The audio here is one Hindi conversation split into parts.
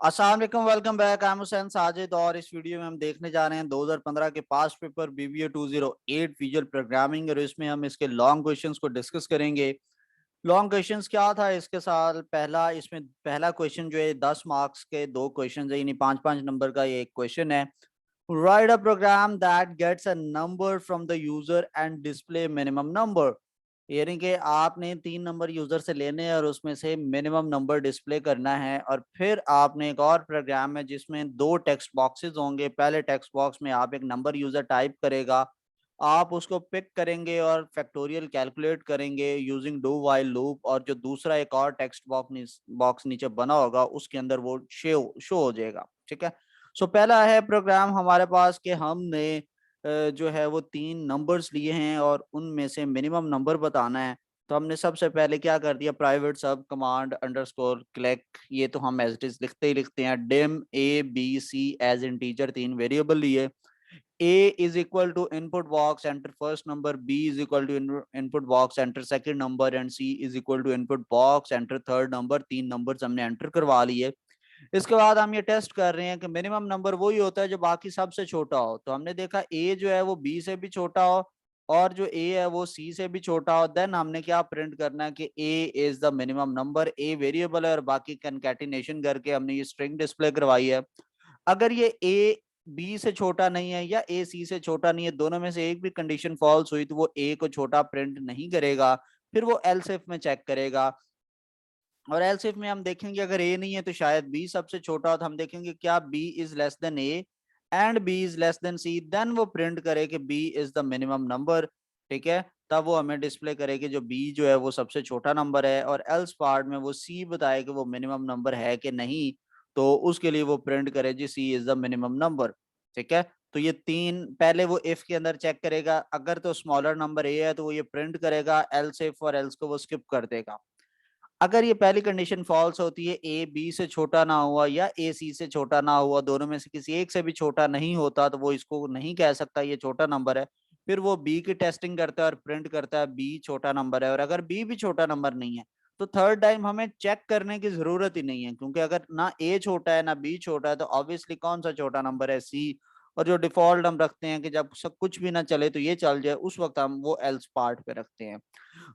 अस्सलाम वालेकुम, welcome back. I am Hussain Sajid और इस वीडियो में हम देखने जा रहे हैं 2015 के past paper BBA 208 visual programming, और इसमें हम इसके लॉन्ग क्वेश्चंस को डिस्कस करेंगे। लॉन्ग क्वेश्चंस क्या था इसके साथ, पहला क्वेश्चन जो है 10 मार्क्स के दो क्वेश्चन है, यानी 5-5 नंबर का ये एक क्वेश्चन है। Write a program that gets a number from the user and display minimum number. यानी कि आपने 3 नंबर यूजर से लेने हैं और उसमें से मिनिमम नंबर डिस्प्ले करना है। और फिर आपने एक और प्रोग्राम है जिसमें दो टेक्स्ट बॉक्सेस होंगे। पहले टेक्स्ट बॉक्स में आप एक नंबर यूजर टाइप करेगा, आप उसको पिक करेंगे और फैक्टोरियल कैलकुलेट करेंगे यूजिंग डू वाइल लूप, और जो दूसरा एक और टेक्स्ट बॉक्स नीचे बना होगा उसके अंदर वो शो हो जाएगा। ठीक है। सो पहला है प्रोग्राम हमारे पास कि हमने जो है वो 3 नंबर्स लिए हैं और उनमें से मिनिमम नंबर बताना है। तो हमने सबसे पहले क्या कर दिया, प्राइवेट सब कमांड अंडरस्कोर क्लिक, ये तो हम एज इट इज लिखते ही लिखते हैं। Dim A B C as integer 3 variable लिए। A is equal to input box, enter first number, B is equal to input box, enter second number, and C is equal to input box, enter third number। 3 numbers हमने एंटर करवा लिए। इसके बाद हम ये टेस्ट कर रहे हैं कि मिनिमम नंबर वही होता है जो बाकी सबसे छोटा हो। तो हमने देखा A जो है वो B से भी छोटा हो और जो A है वो C से भी छोटा हो। देन हमने क्या प्रिंट करना है कि A is the minimum number. A variable है और बाकी कंकैटिनेशन करके हमने ये स्ट्रिंग डिस्प्ले करवाई है। अगर ये ए बी से छोटा नहीं है या ए सी से छोटा नहीं है, दोनों में से एक भी कंडीशन फॉल्स हुई तो वो ए को छोटा प्रिंट नहीं करेगा। फिर वो एल्स इफ में चेक करेगा, और एल्स इफ में हम देखेंगे अगर ए नहीं है तो शायद बी सबसे छोटा हो। तो हम देखेंगे क्या B is less than A and B is less than C, then वो प्रिंट करे कि B is the minimum number. ठीक है। तब वो हमें डिस्प्ले करे कि जो बी जो है वो सबसे छोटा नंबर है, और एल्स पार्ट में वो सी बताए कि वो मिनिमम नंबर है कि नहीं। तो उसके लिए वो प्रिंट करे जी सी इज द मिनिमम नंबर। ठीक है। तो ये तीन पहले वो इफ के अंदर चेक करेगा, अगर तो स्मॉलर नंबर ए है तो वो ये प्रिंट करेगा एल्स इफ, और एल्स को वो स्किप कर देगा। अगर ये पहली कंडीशन फॉल्स होती है, ए बी से छोटा ना हुआ या ए सी से छोटा ना हुआ, दोनों में से किसी एक से भी छोटा नहीं होता, तो वो इसको नहीं कह सकता ये छोटा नंबर है। फिर वो बी की टेस्टिंग करता है और प्रिंट करता है बी छोटा नंबर है। और अगर बी भी छोटा नंबर नहीं है तो थर्ड टाइम हमें चेक करने की जरूरत ही नहीं है, क्योंकि अगर ना ए छोटा है ना बी छोटा है तो ऑब्वियसली कौन सा छोटा नंबर है, सी। और जो डिफॉल्ट हम रखते हैं कि जब सब कुछ भी ना चले तो ये चल जाए, उस वक्त हम वो एल्स पार्ट पे रखते हैं।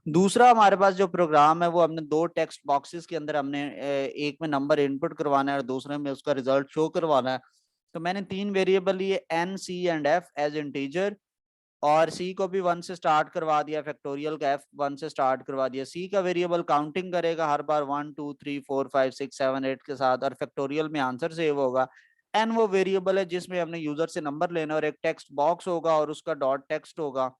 दूसरा हमारे पास जो प्रोग्राम है वो हमने दो टेक्स्ट बॉक्सेस के अंदर हमने एक में नंबर इनपुट करवाना है और दूसरे में उसका रिजल्ट शो करवाना है। तो मैंने 3 वेरिएबल लिए N C and F as integer, और सी को भी 1 से स्टार्ट करवा दिया, फैक्टोरियल का एफ 1 से स्टार्ट करवा दिया। सी का वेरिएबल काउंटिंग करेगा हर बार 1 2 3 4 5 6 7 8 के साथ, और फैक्टोरियल में आंसर सेव होगा। एन वो वेरिएबल है जिसमें हमने यूजर से नंबर लेना, और एक टेक्स्ट बॉक्स होगा और उसका डॉट टेक्स्ट होगा।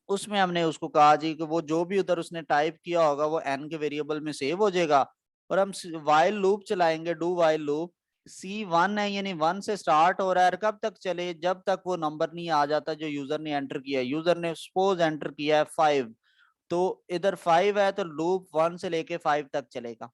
उसमें हमने उसको कहा जी कि वो जो भी उधर उसने टाइप किया होगा वो एन के वेरिएबल में सेव हो जाएगा। और हम वाइल लूप चलाएंगे, डू वाइल लूप। C1 है यानी 1 से स्टार्ट हो रहा है, और कब तक चले, जब तक वो नंबर नहीं आ जाता जो यूजर ने एंटर किया है। यूजर ने सपोज एंटर किया है 5, तो इधर 5 है तो लूप 1 से लेके 5 तक चलेगा।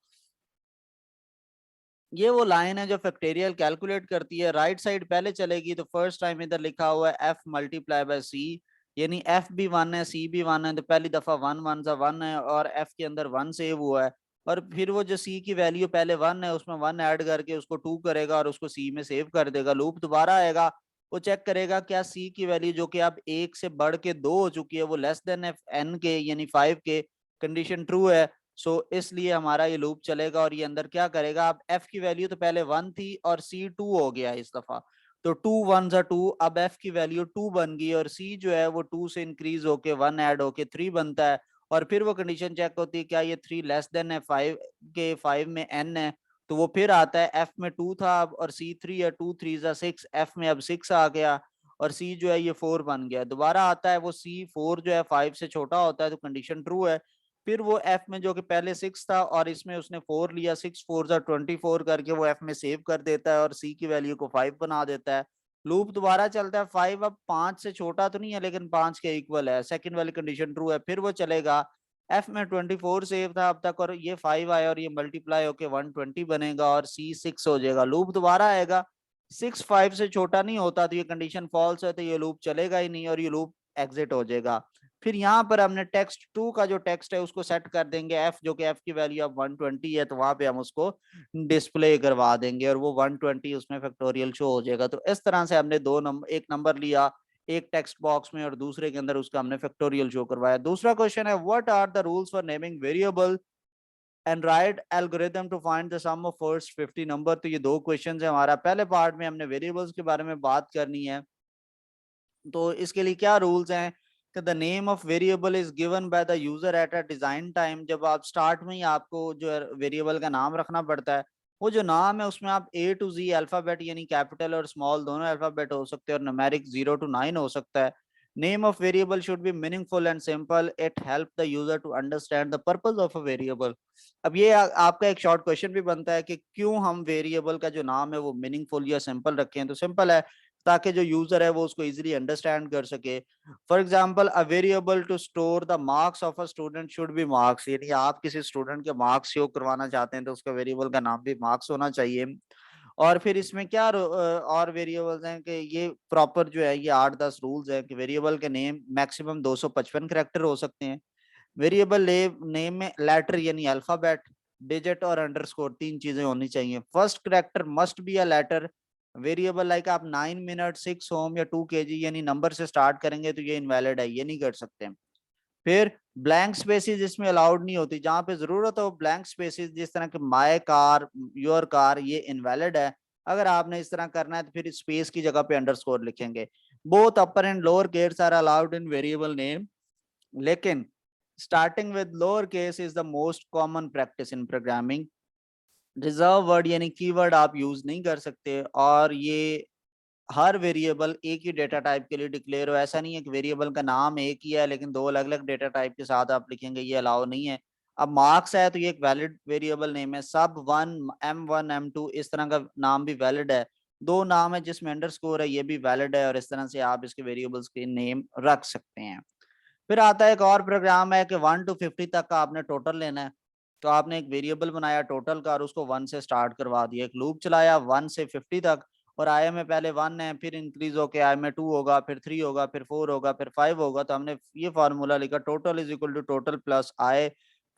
ये वो लाइन है जो फैक्टोरियल कैलकुलेट करती है। राइट साइड पहले चलेगी तो फर्स्ट टाइम इधर लिखा हुआ है एफ मल्टीप्लाई बाय सी, यानी एफ भी 1 है सी भी 1 है, तो पहली दफा 1 1 है और एफ के अंदर 1 सेव हुआ है। और फिर वो जो सी की वैल्यू पहले 1 है उसमें 1 ऐड करके उसको 2 करेगा और उसको सी में सेव कर देगा। लूप दोबारा आएगा, वो चेक करेगा क्या सी की वैल्यू जो कि अब 1 से बढ़ के 2 हो चुकी है वो लेस देन एफ एन के यानी 5 के, कंडीशन ट्रू है। सो इसलिए हमारा ये लूप चलेगा और ये अंदर क्या करेगा, अब एफ की वैल्यू तो पहले 1 थी और सी 2 हो गया इस दफा। तो 2 1 2, अब एफ की वैल्यू 2 बन गई और सी जो है वो 2 से इंक्रीज होके 1 ऐड होके 3 बनता है। और फिर वो कंडीशन चेक होती है क्या ये 3 लेस देन है 5 के, 5 में एन है। तो वो फिर आता है एफ में 2 था अब और सी 3 है, 2 3 6, एफ में अब 6 आ गया और सी जो है ये 4 बन गया। दोबारा आता है वो सी 4 जो है 5 से छोटा होता है तो कंडीशन ट्रू है। फिर वो एफ में जो कि पहले 6 था और इसमें उसने 4 लिया, 6 4 24 करके वो एफ में सेव कर देता है और सी की वैल्यू को 5 बना देता है। लूप दोबारा चलता है। 5 अब 5 से छोटा तो नहीं है लेकिन 5 के इक्वल है, सेकंड वाली कंडीशन ट्रू है। फिर वो चलेगा, एफ में 24 सेव था अब तक और ये 5 आया और ये मल्टीप्लाई होके 120 बनेगा और सी 6 हो जाएगा। लूप दोबारा आएगा, 6 5 से छोटा नहीं होता तो ये कंडीशन फॉल्स है तो ये लूप चलेगा ही नहीं और ये लूप एग्जिट हो जाएगा। फिर यहाँ पर हमने टेक्स्ट 2 का जो टेक्स्ट है उसको सेट कर देंगे एफ, जो कि एफ की वैल्यू अब 120 है, तो वहां पे हम उसको डिस्प्ले करवा देंगे और वो 120 उसमें फैक्टोरियल शो हो जाएगा। तो इस तरह से हमने दो नंबर, एक नंबर लिया एक टेक्स्ट बॉक्स में और दूसरे के अंदर उसका हमने फैक्टोरियल शो करवाया। दूसरा क्वेश्चन है what are the rules for naming variable and write algorithm to find the sum of first 50 number. तो ये दो क्वेश्चन है हमारा। पहले पार्ट में हमने वेरिएबल्स के बारे में बात करनी है, तो इसके लिए क्या रूल्स हैं कि the name of variable is given by the user at a design time. जब आप स्टार्ट में ही आपको जो वेरिएबल का नाम रखना पड़ता है, वो जो नाम है उसमें आप ए टू जी अल्फाबेट यानी कैपिटल और स्मॉल दोनों अल्फाबेट हो सकते हैं और न्यूमेरिक 0 to 9 हो सकता है। Name of variable should be meaningful and simple, it help the user to understand the purpose of a variable. अब ये आपका एक शॉर्ट क्वेश्चन भी बनता है कि क्यों हम वेरिएबल का जो नाम है वो मीनिंगफुल या सिंपल रखें। तो सिंपल है ताकि जो यूजर है वो उसको इजीली अंडरस्टैंड कर सके। For example a variable to store the marks of a student should be marks, यानी आप किसी स्टूडेंट के मार्क्स शो करवाना चाहते हैं तो उसका वेरिएबल का नाम भी मार्क्स होना चाहिए। और फिर इसमें क्या और वेरिएबल्स हैं कि ये प्रॉपर जो है ये 8-10 रूल्स हैं कि वेरिएबल के नेम मैक्सिमम 255 कैरेक्टर हो सकते हैं। वेरिएबल नेम में लेटर यानी अल्फाबेट, डिजिट और अंडरस्कोर तीन चीजें होनी चाहिए। First character must be a letter. Variable like आप 9 मिनट 6 होम या 2 केजी यानी नंबर से स्टार्ट करेंगे तो ये इनवैलिड है, ये नहीं कर सकते। फिर ब्लैंक स्पेसिस इसमें अलाउड नहीं होती, जहां पे जरूरत हो ब्लैंक स्पेसिस जिस तरह के माय कार, योर कार, ये इनवैलिड है। अगर आपने इस तरह करना है तो फिर स्पेस की जगह पे अंडरस्कोर लिखेंगे। Both upper and lower case are allowed in variable name, लेकिन starting with lower case is the most common practice in programming. Reserve word यानी कीवर्ड आप यूज नहीं कर सकते और ये हर वेरिएबल एक ही डेटा टाइप के लिए डिक्लेयर हो। ऐसा नहीं है कि वेरिएबल का नाम एक ही है लेकिन दो अलग अलग डेटा टाइप के साथ आप लिखेंगे, ये अलाउ नहीं है। अब मार्क्स है तो ये एक वैलिड वेरिएबल नेम है। सब वन, M1 M2 इस तरह का नाम भी वैलिड है। दो नाम है जिसमें अंडरस्कोर है, ये भी वैलिड है और इस तरह से आप इसके वेरिएबल्स के नेम रख सकते हैं। फिर आता है एक और प्रोग्राम है कि 1 to 50 तक का आपने टोटल लेना है। तो आपने एक वेरिएबल बनाया टोटल का और उसको 1 से स्टार्ट करवा दिया, एक लूप चलाया 1 से 50 तक, और आई में पहले 1 है, फिर इंक्रीज होके आई में 2 होगा, फिर 3 होगा, फिर 4 होगा, फिर 5 होगा। तो हमने ये फार्मूला लिखा total is equal to total plus I.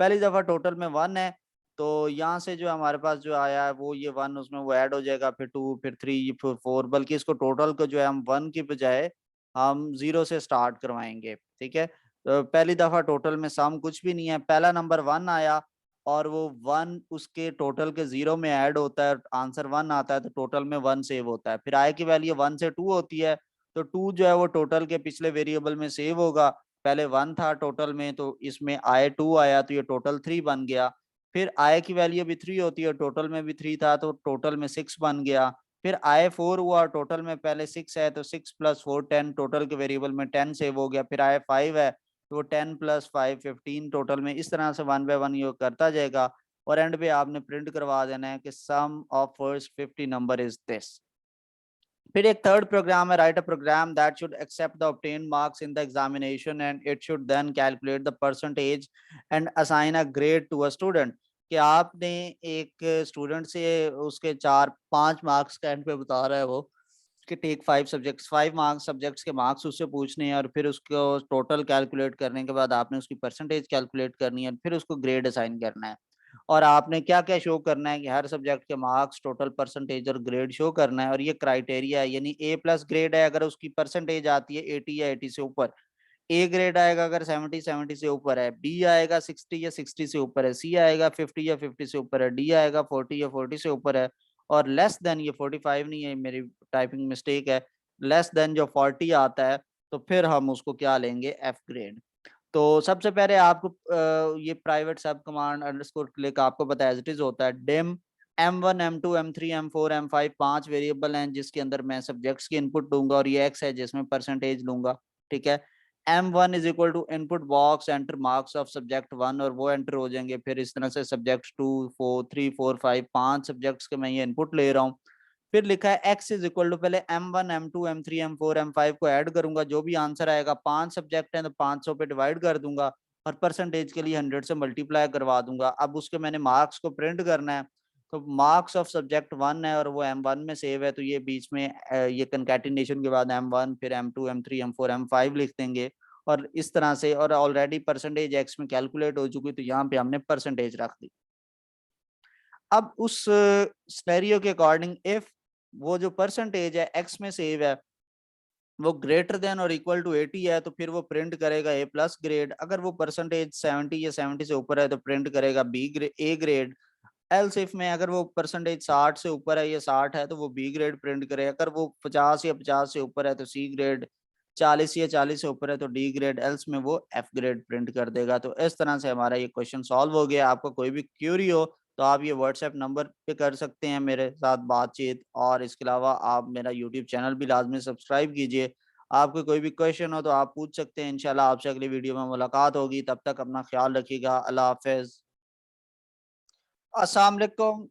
पहली दफा टोटल में 1 है तो यहाँ से जो हमारे पास जो आया है वो ये 1 उसमें वो ऐड हो जाएगा, फिर 2 फिर 3 फिर 4, बल्कि इसको टोटल को जो है हम 1 की बजाय हम 0 से स्टार्ट करवाएंगे। ठीक है, तो पहली दफा टोटल में सम कुछ भी नहीं है, पहला नंबर 1 आया और वो 1 उसके टोटल के 0 में ऐड होता है, आंसर 1 आता है तो टोटल में 1 सेव होता है। फिर आई की वैल्यू 1 से 2 होती है तो 2 जो है वो टोटल के पिछले वेरिएबल में सेव होगा। पहले 1 था टोटल में तो इसमें आई 2 आया तो ये टोटल 3 बन गया। फिर आई की वैल्यू भी 3 होती है, टोटल में भी 3 था तो टोटल में 6 बन गया। फिर आई 4 हुआ, टोटल में पहले 6 है तो 6 + 4 10, टोटल के वेरिएबल में 10 सेव हो गया। फिर आई 5 है तो 10 + 5 15, टोटल में इस तरह से 1 बाय 1 ये करता जाएगा और एंड पे आपने प्रिंट करवा देना है कि sum of first 50 number is this. फिर एक थर्ड प्रोग्राम है write a program that should accept the obtain marks in the examination and it should then calculate the percentage and assign a grade to a student. कि आपने एक स्टूडेंट से उसके 4-5 मार्क्स का एंड पे बता रहा है वो कि टेक 5 सब्जेक्ट्स, 5 मार्क्स सब्जेक्ट्स के मार्क्स उससे पूछने हैं और फिर उसको टोटल कैलकुलेट करने के बाद आपने उसकी परसेंटेज कैलकुलेट करनी है, फिर उसको ग्रेड असाइन करना है। और आपने क्या क्या शो करना है कि हर सब्जेक्ट के मार्क्स, टोटल परसेंटेज और ग्रेड शो करना है। और ये क्राइटेरिया है, यानी A+ ग्रेड है अगर उसकी परसेंटेज आती है 80 या 80 से ऊपर, ए ग्रेड आएगा अगर 70 से ऊपर है, बी आएगा 60 या 60 से ऊपर है, सी आएगा 50 या 50 से ऊपर है, डी आएगा 40 या 40 से ऊपर है, और लेस देन, ये 45 नहीं है, मेरी टाइपिंग मिस्टेक है, लेस देन जो 40 आता है तो फिर हम उसको क्या लेंगे, एफ ग्रेड। तो सबसे पहले आपको ये प्राइवेट सब कमांड अंडरस्कोर क्लिक आपको पता है एज इट इज होता है। Dim M1 M2 M3 M4 M5 5 variable हैं जिसके अंदर मैं सब्जेक्ट्स की इनपुट दूंगा और ये x है जिसमें परसेंटेज लूंगा। ठीक है, M1 is equal to input box enter marks of subject 1 और वो एंटर हो जाएंगे। फिर इस तरह से सब्जेक्ट 2 4 3 4 5 5 सब्जेक्ट्स के मैं ये इनपुट ले रहा हूँ। फिर लिखा है x इज इक्वल टू पहले M1 M2 M3 M4 M5 को ऐड करूंगा, जो भी आंसर आएगा 5 सब्जेक्ट हैं तो 500 पे डिवाइड कर दूंगा और परसेंटेज के लिए 100 से मल्टीप्लाई करवा दूंगा। अब उसके मैंने मार्क्स को प्रिंट करना है तो मार्क्स ऑफ सब्जेक्ट 1 है और वो M1 में सेव है तो ये बीच में ये कंकैटिनेशन के बाद M1 फिर M2 M3 M4 M5 लिख देंगे और इस तरह से, और ऑलरेडी परसेंटेज एक्स में कैलकुलेट हो चुकी, तो यहाँ पे हमने परसेंटेज रख दी। अब उस सिनेरियो के अकॉर्डिंग इफ वो जो परसेंटेज है एक्स में सेव है वो ग्रेटर देन और इक्वल टू 80 है, तो फिर वो प्रिंट करेगा ए प्लस ग्रेड। अगर वो परसेंटेज 70 या 70 से ऊपर है तो प्रिंट करेगा B grade, A grade. Else if में अगर वो परसेंटेज 60 से ऊपर है या 60 है तो वो बी ग्रेड प्रिंट करेगा। अगर वो 50 या 50 से ऊपर है तो सी ग्रेड, 40 या 40 से ऊपर है तो डी ग्रेड, एल्स में वो एफ ग्रेड प्रिंट कर देगा। तो इस तरह से हमारा ये क्वेश्चन सॉल्व हो गया। आपको कोई भी क्यूरी हो तो आप ये व्हाट्सएप नंबर पे कर सकते हैं मेरे साथ बातचीत, और इसके अलावा आप मेरा यूट्यूब चैनल भी लाजमी सब्सक्राइब कीजिए। आपको कोई भी क्वेश्चन हो तो आप पूछ सकते हैं। इंशाल्लाह आपसे अगली वीडियो में मुलाकात होगी, तब तक अपना ख्याल रखिएगा। अल्लाह हाफिज। अस्सलाम वालेकुम,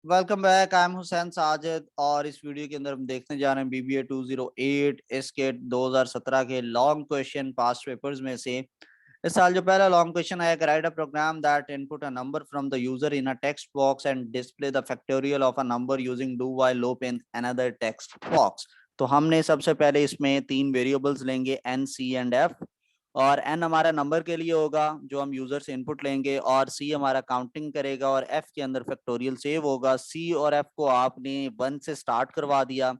welcome back. I am Hussain Sajid, और इस वीडियो के अंदर हम देखने जा रहे हैं बीबीए 208 इसके 2017 के लॉन्ग क्वेश्चन पास्ट पेपर्स में से। इस साल जो पहला लॉन्ग क्वेश्चन है, write a program that input a number from the user in a text box and display the factorial of a number using do while loop in another text box. तो हमने सबसे पहले इसमें तीन वेरिएबल्स लेंगे, एन, सी एंड एफ। और एन हमारा नंबर के लिए होगा जो हम यूजर से इनपुट लेंगे, और सी हमारा काउंटिंग करेगा, और एफ के अंदर फैक्टोरियल सेव होगा। सी और एफ को आपने 1 से स्टार्ट करवा दिया।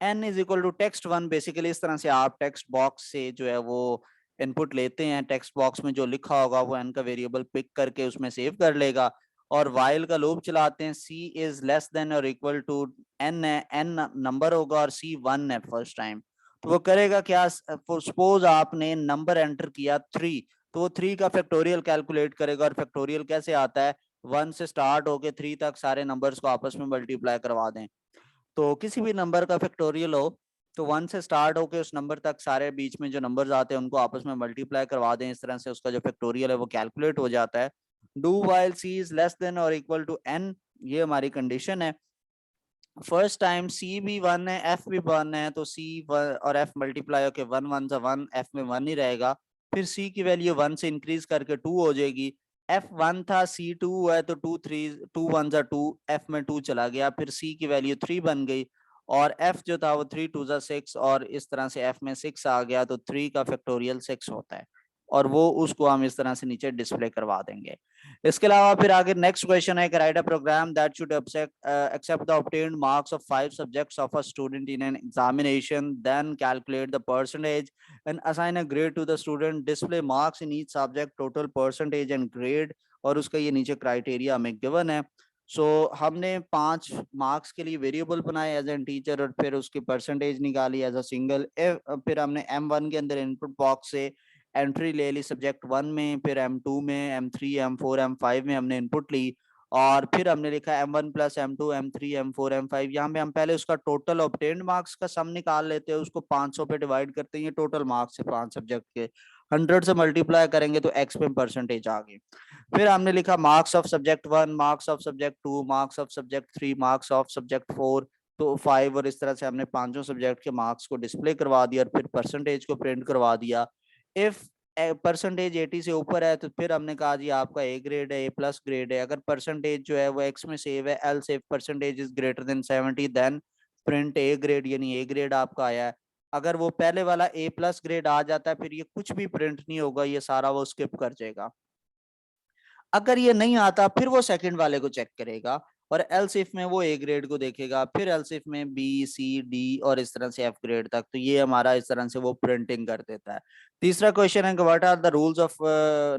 N is equal to text one. Basically इस तरह से आप टेक्स्ट बॉक्स से जो है वो इनपुट लेते हैं, टेक्स्ट बॉक्स में जो लिखा होगा वो एन का वेरिएबल पिक करके उसमें सेव कर लेगा। और वाइल का लूप चलाते हैं, सी इज लेस देन और इक्वल टू एन है, एन नंबर होगा और सी 1 है फर्स्ट टाइम। तो वो करेगा क्या, सपोज आपने नंबर एंटर किया 3, तो वो 3 का फैक्टोरियल कैलकुलेट करेगा। और फैक्टोरियल कैसे आता है, 1 से स्टार्ट होके 3 तक सारे नंबर्स को आपस में मल्टीप्लाई करवा दें। तो किसी भी नंबर का फैक्टोरियल हो तो 1 से स्टार्ट होके उस नंबर तक सारे बीच में जो नंबर्स आते हैं उनको आपस में मल्टीप्लाई करवा दें। इस तरह से उसका जो फैक्टोरियल है वो कैलकुलेट हो जाता है। Do while C is less than और इक्वल टू एन, ये हमारी कंडीशन है। फर्स्ट टाइम सी भी 1 है, एफ भी 1 है, तो सी और एफ मल्टीप्लाई होके 1 1 सा 1, एफ में 1 ही रहेगा। फिर सी की वैल्यू 1 से इंक्रीज करके 2 हो जाएगी। एफ 1 था, सी 2 है, तो 2 3 2 1 सा 2, एफ में 2 चला गया। फिर सी की वैल्यू 3 बन गई, और एफ जो था वो 3 2 सा 6, और इस तरह से एफ में 6 आ गया। तो 3 का फैक्टोरियल 6 होता है, और वो उसको हम इस तरह से नीचे डिस्प्ले करवा देंगे। इसके अलावा फिर आगे नेक्स्ट क्वेश्चन है, write a program that should accept the obtained marks of 5 subjects of a student in an examination, then calculate the percentage and assign a grade to the student, display marks in each subject, total percentage and grade, और उसका ये नीचे क्राइटेरिया हमें गिवन है। सो हमने 5 मार्क्स के लिए वेरिएबल बनाए एज एन टीचर, और फिर उसकी परसेंटेज निकाली एज अ सिंगल। फिर हमने M1 के अंदर इनपुट बॉक्स से एंट्री ले ली सब्जेक्ट 1 में, फिर M2 में, M3, M4, M5 में हमने इनपुट ली, और फिर हमने लिखा M1 plus M2 M3 M4 M5। यहाँ पे हम पहले उसका टोटल ऑब्टेन्ड मार्क्स का सम निकाल लेते हैं, उसको 500 पे डिवाइड करते हैं। ये टोटल मार्क्स है 5 सब्जेक्ट के, 100 से मल्टीप्लाई करेंगे तो एक्स में परसेंटेज आ गई। फिर हमने लिखा marks of subject 1, marks of subject 2, marks of subject 3, marks of subject 4, तो 5, और इस तरह से हमने पांचों सब्जेक्ट के मार्क्स को डिस्प्ले करवा दिया, और फिर परसेंटेज को प्रिंट करवा दिया। इफ परसेंटेज 80 से ऊपर है तो फिर हमने कहा जी आपका ए ग्रेड है, ए प्लस ग्रेड है। अगर परसेंटेज जो है वो एक्स में सेव है, L save percentage is greater than 70, then print A grade, यानी ए ग्रेड आपका आया है। अगर वो पहले वाला ए प्लस ग्रेड आ जाता है फिर ये कुछ भी प्रिंट नहीं होगा, ये सारा वो स्किप कर जाएगा। अगर ये नहीं आता फिर वो सेकंड वाले को चेक करेगा, और एलसिफ में वो ए ग्रेड को देखेगा, फिर एलसिफ में बी सी डी और इस तरह से एफ ग्रेड तक। तो ये हमारा इस तरह से वो प्रिंटिंग कर देता है। तीसरा क्वेश्चन है, what are the rules of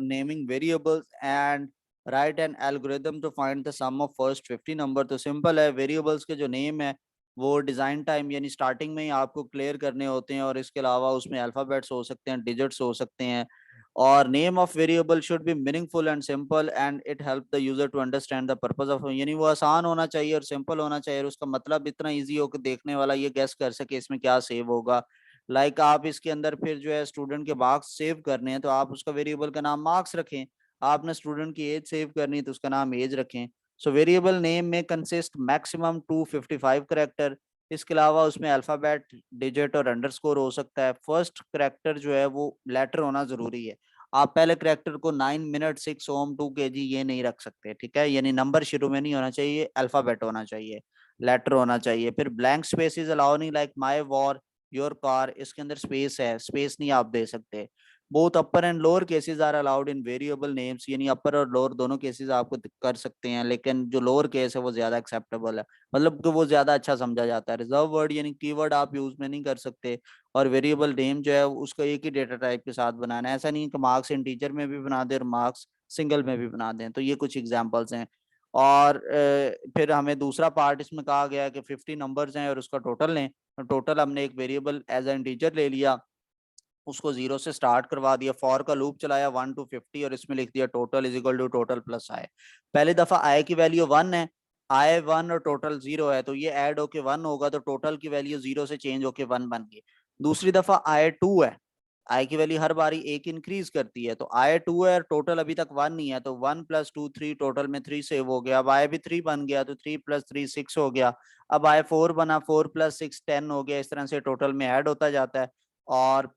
naming variables and write an algorithm to find the sum of first 50 number. तो सिंपल है, वेरिएबल्स के जो नेम है वो डिजाइन टाइम यानी स्टार्टिंग में ही आपको क्लियर करने होते हैं, और इसके अलावा उसमें अल्फाबेट्स हो सकते हैं, डिजिट्स हो सकते हैं। और name of variable should be meaningful and simple and it help the user to understand the purpose of, यानी वो आसान होना चाहिए और सिंपल होना चाहिए, और उसका मतलब इतना इजी हो कि देखने वाला ये गेस कर सके इसमें क्या सेव होगा। लाइक आप इसके अंदर फिर जो है स्टूडेंट के मार्क्स सेव करने हैं तो आप उसका वेरिएबल का नाम मार्क्स रखें। आपने स्टूडेंट की एज सेव करनी है तो उसका नाम एज रखें। सो वेरिएबल नेम में कंसिस्ट मैक्सिमम 255 करेक्टर। इसके अलावा उसमें अल्फाबेट, डिजिट और अंडरस्कोर हो सकता है। फर्स्ट करेक्टर जो है वो लेटर होना जरूरी है। आप पहले करेक्टर को 9 मिनट 6 ओम 2 kg ये नहीं रख सकते, ठीक है। यानी नंबर शुरू में नहीं होना चाहिए, अल्फाबेट होना चाहिए, लेटर होना चाहिए। फिर ब्लैंक स्पेसेस अलाउ नहीं, like my war, your car, इसके अंदर स्पेस है, स्पेस नहीं आप दे सकते। Both upper and lower cases are allowed in variable names, यानी अपर और लोअर दोनों केसेस आपको कर सकते हैं, लेकिन जो लोअर केस है वो ज्यादा एक्सेप्टेबल है, मतलब कि वो ज्यादा अच्छा समझा जाता है। रिजर्व वर्ड यानी कीवर्ड आप यूज में नहीं कर सकते। और वेरिएबल नेम जो है उसको एक ही डेटा टाइप के साथ बनाना है, ऐसा नहीं कि मार्क्स इंटीजर में भी बना दे और मार्क्स सिंगल में भी बना दें। तो ये कुछ एग्जांपल्स हैं। और फिर हमें दूसरा पार्ट इसमें कहा गया है कि 50 नंबर्स हैं और उसका टोटल लें। तो टोटल हमने एक वेरिएबल एज एन इंटीजर ले लिया, उसको 0 से स्टार्ट करवा दिया, फॉर का लूप चलाया 1 to 50 और इसमें लिख दिया total is equal to total plus I. पहली दफा आई की वैल्यू 1 है, आई 1 और टोटल 0 है, तो ये ऐड होके 1 होगा, तो टोटल की वैल्यू 0 से चेंज होके 1 बन गई। दूसरी दफा आई 2 है, आई की वैल्यू हर बारी एक इंक्रीज करती है, तो आई 2 है और टोटल अभी तक 1 नहीं है, तो 1 + 2 3, टोटल में 3 सेव हो गया। अब आई भी 3 बन गया, तो 3 + 3 6 हो गया। अब आई 4 बना, 4 + 6 10 हो गया। इस तरह से टोटल में ऐड होता जाता है। और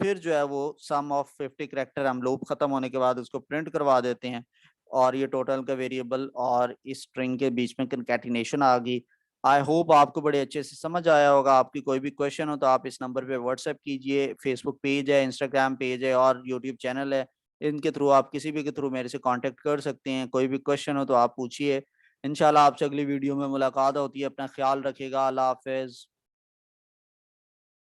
फिर जो है वो सम ऑफ 50 करेक्टर हम लूप खत्म होने के बाद उसको प्रिंट करवा देते हैं, और ये टोटल का वेरिएबल और इस स्ट्रिंग के बीच में कंकैटिनेशन आ गई। आई होप आपको बड़े अच्छे से समझ आया होगा। आपकी कोई भी क्वेश्चन हो तो आप इस नंबर पे व्हाट्सएप कीजिए, फेसबुक पेज है, इंस्टाग्राम पेज है और यूट्यूब चैनल है, इनके थ्रू आप किसी भी के थ्रू मेरे से कांटेक्ट कर सकते हैं। कोई भी क्वेश्चन हो तो आप पूछिए। इंशाल्लाह आपसे अगली वीडियो में मुलाकात होती है। अपना ख्याल रखिएगा। अल्लाह हाफिज।